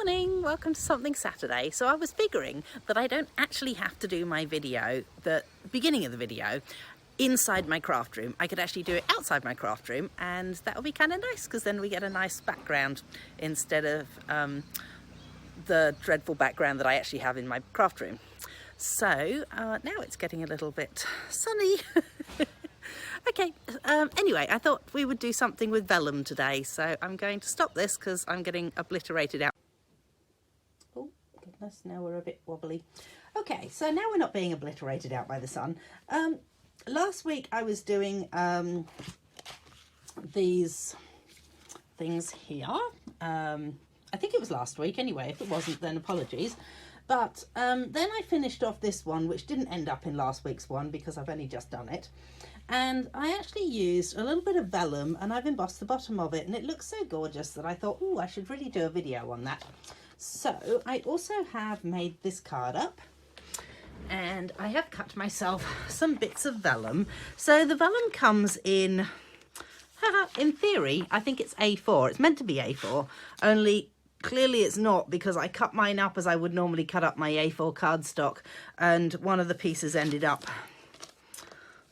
morning, welcome to Something Saturday. So I was figuring that I don't actually have to do my video, the beginning of the video, inside my craft room. I could actually do it outside my craft room, and that would be kind of nice because then we get a nice background instead of the dreadful background that I actually have in my craft room. So now it's getting a little bit sunny. Okay, anyway, I thought we would do something with vellum today, so I'm going to stop this because I'm getting obliterated out. Oh, goodness, now we're a bit wobbly. Okay, so now we're not being obliterated out by the sun. Last week I was doing these things here. I think it was last week anyway. If it wasn't, then apologies. But then I finished off this one, which didn't end up in last week's one because I've only just done it. And I actually used a little bit of vellum and I've embossed the bottom of it, and it looks so gorgeous that I thought, oh, I should really do a video on that. So I also have made this card up, and I have cut myself some bits of vellum. So the vellum comes in theory, I think it's A4. It's meant to be A4, only clearly it's not, because I cut mine up as I would normally cut up my A4 cardstock, and one of the pieces ended up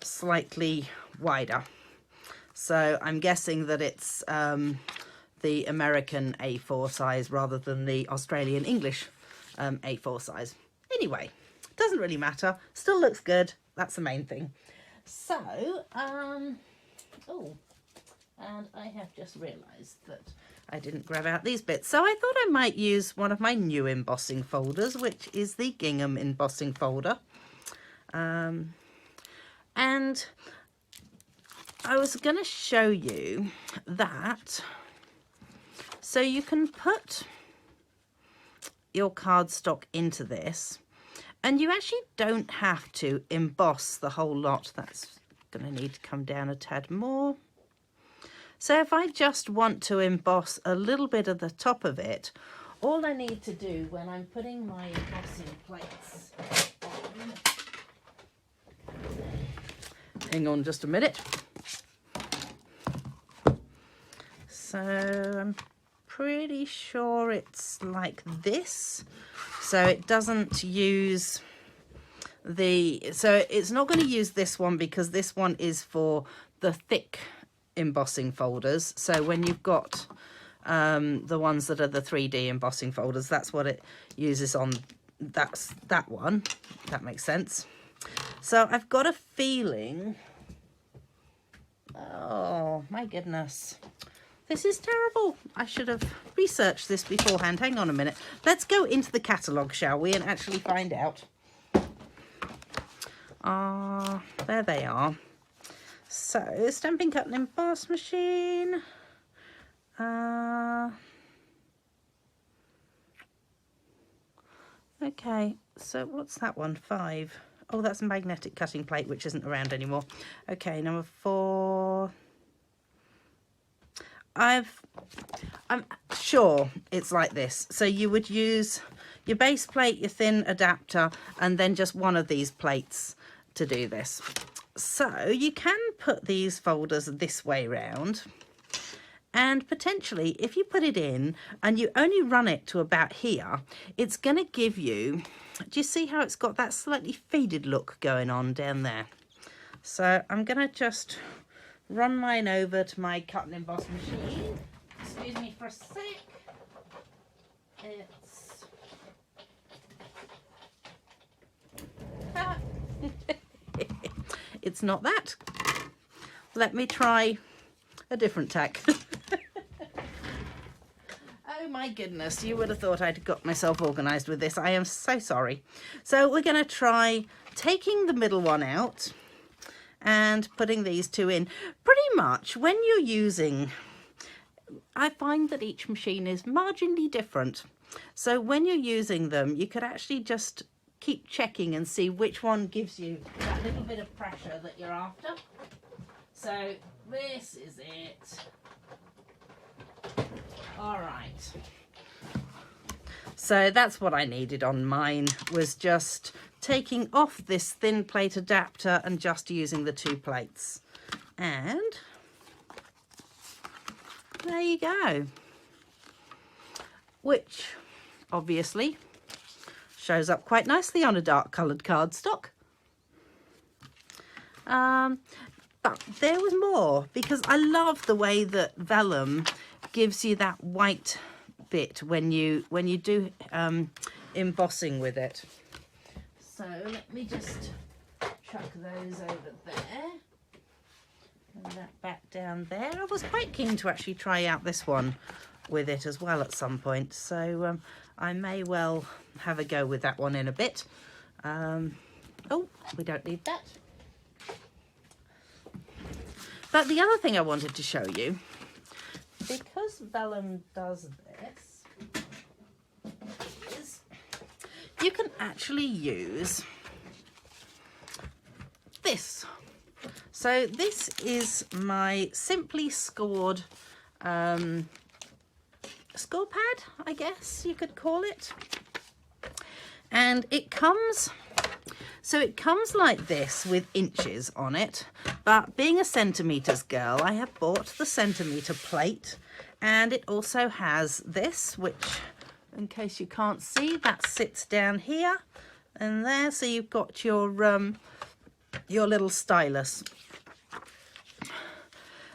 slightly wider. So I'm guessing that it's the American A4 size rather than the Australian English A4 size. Anyway, doesn't really matter. Still looks good. That's the main thing. So, oh, and I have just realised that I didn't grab out these bits. So I thought I might use one of my new embossing folders, which is the gingham embossing folder. And I was going to show you that, so you can put your cardstock into this, and you actually don't have to emboss the whole lot. That's going to need to come down a tad more. So if I just want to emboss a little bit of the top of it, all I need to do when I'm putting my embossing plates on, hang on just a minute. So I'm pretty sure it's like this. So it doesn't use so it's not going to use this one because this one is for the thick embossing folders. So when you've got the ones that are the 3D embossing folders, that's what it uses on. That's that one. That makes sense. So I've got a feeling, oh my goodness, this is terrible. I should have researched this beforehand. Hang on a minute. Let's go into the catalogue, shall we, and actually find out. There they are. So, stamping, cut and emboss machine. Okay, so what's that one? 5. Oh, that's a magnetic cutting plate, which isn't around anymore. Okay, number 4. I'm sure it's like this. So you would use your base plate, your thin adapter, and then just one of these plates to do this. So you can put these folders this way round, and potentially if you put it in and you only run it to about here, it's going to give you, do you see how it's got that slightly faded look going on down there? So I'm going to just run mine over to my cut and emboss machine. Excuse me for a sec. It's not that. Let me try a different tack. Oh my goodness, you would have thought I'd got myself organised with this. I am so sorry. So we're going to try taking the middle one out and putting these two in. Pretty much when you're using, I find that each machine is marginally different. So when you're using them, you could actually just keep checking and see which one gives you that little bit of pressure that you're after. So this is it. All right. So that's what I needed on mine, was just taking off this thin plate adapter and just using the 2 plates. And there you go. Which obviously shows up quite nicely on a dark coloured cardstock. But there was more, because I love the way that Vellum gives you that white bit when you do embossing with it. So let me just chuck those over there and that back down there. I was quite keen to actually try out this one with it as well at some point, so I may well have a go with that one in a bit. Oh, we don't need that. But the other thing I wanted to show you, because Vellum does this, is you can actually use this. So this is my simply scored score pad, I guess you could call it. And it comes... So it comes like this with inches on it, but being a centimetres girl, I have bought the centimetre plate, and it also has this, which, in case you can't see, that sits down here and there, so you've got your little stylus.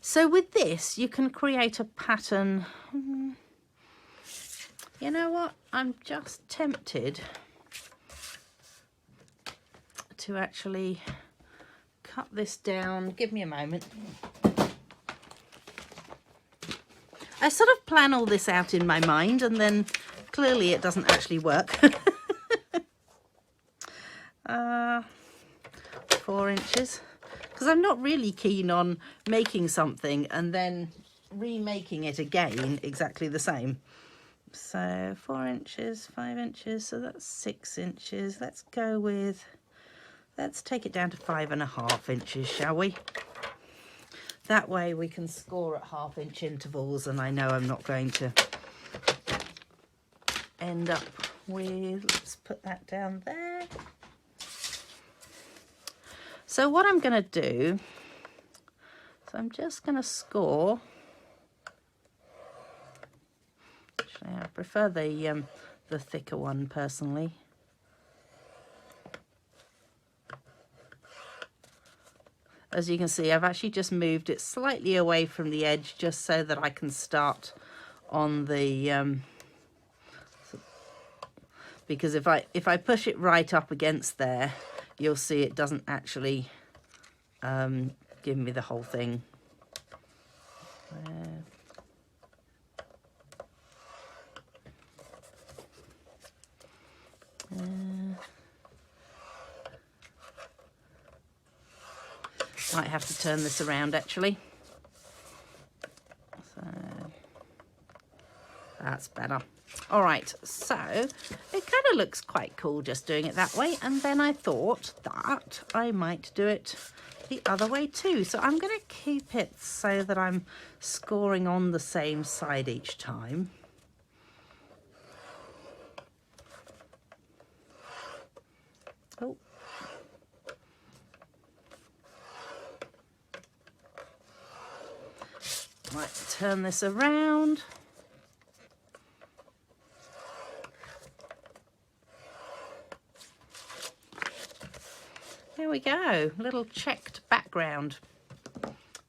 So with this, you can create a pattern. You know what? I'm just tempted to actually cut this down. Give me a moment. I sort of plan all this out in my mind, and then clearly it doesn't actually work. 4 inches, because I'm not really keen on making something and then remaking it again exactly the same. So 4 inches, 5 inches, so that's 6 inches. Let's go with... Let's take it down to 5.5 inches, shall we? That way we can score at 1/2 inch intervals, and I know I'm not going to end up with... Let's put that down there. So what I'm going to do, so I'm just going to score. Actually, I prefer the thicker one personally. As you can see, I've actually just moved it slightly away from the edge just so that I can start on the... because if I push it right up against there, you'll see it doesn't actually give me the whole thing. Might have to turn this around actually. So that's better. All right, so it kind of looks quite cool just doing it that way, and then I thought that I might do it the other way too. So I'm going to keep it so that I'm scoring on the same side each time. Oh. Might turn this around. There we go, little checked background,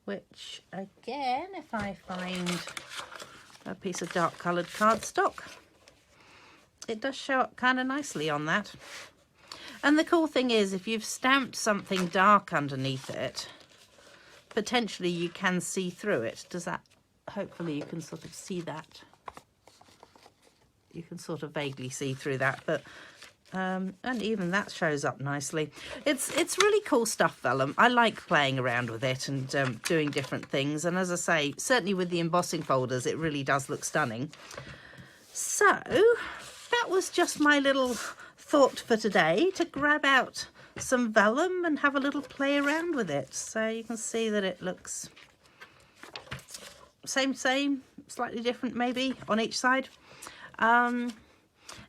which again, if I find a piece of dark coloured cardstock, it does show up kind of nicely on that. And the cool thing is, if you've stamped something dark underneath it, potentially you can see through it. Does that, hopefully you can sort of see that. You can sort of vaguely see through that, but and even that shows up nicely. It's really cool stuff, Vellum. I like playing around with it and doing different things, and as I say, certainly with the embossing folders it really does look stunning. So that was just my little thought for today, to grab out some Vellum and have a little play around with it. So you can see that it looks same, slightly different maybe on each side.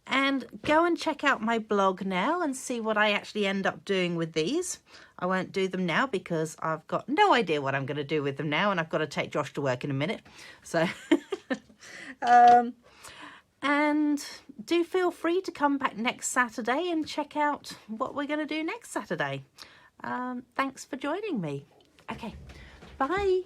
And go and check out my blog now and see what I actually end up doing with these. I won't do them now because I've got no idea what I'm going to do with them now, and I've got to take Josh to work in a minute. So And do feel free to come back next Saturday and check out what we're going to do next Saturday. Thanks for joining me. Okay, bye.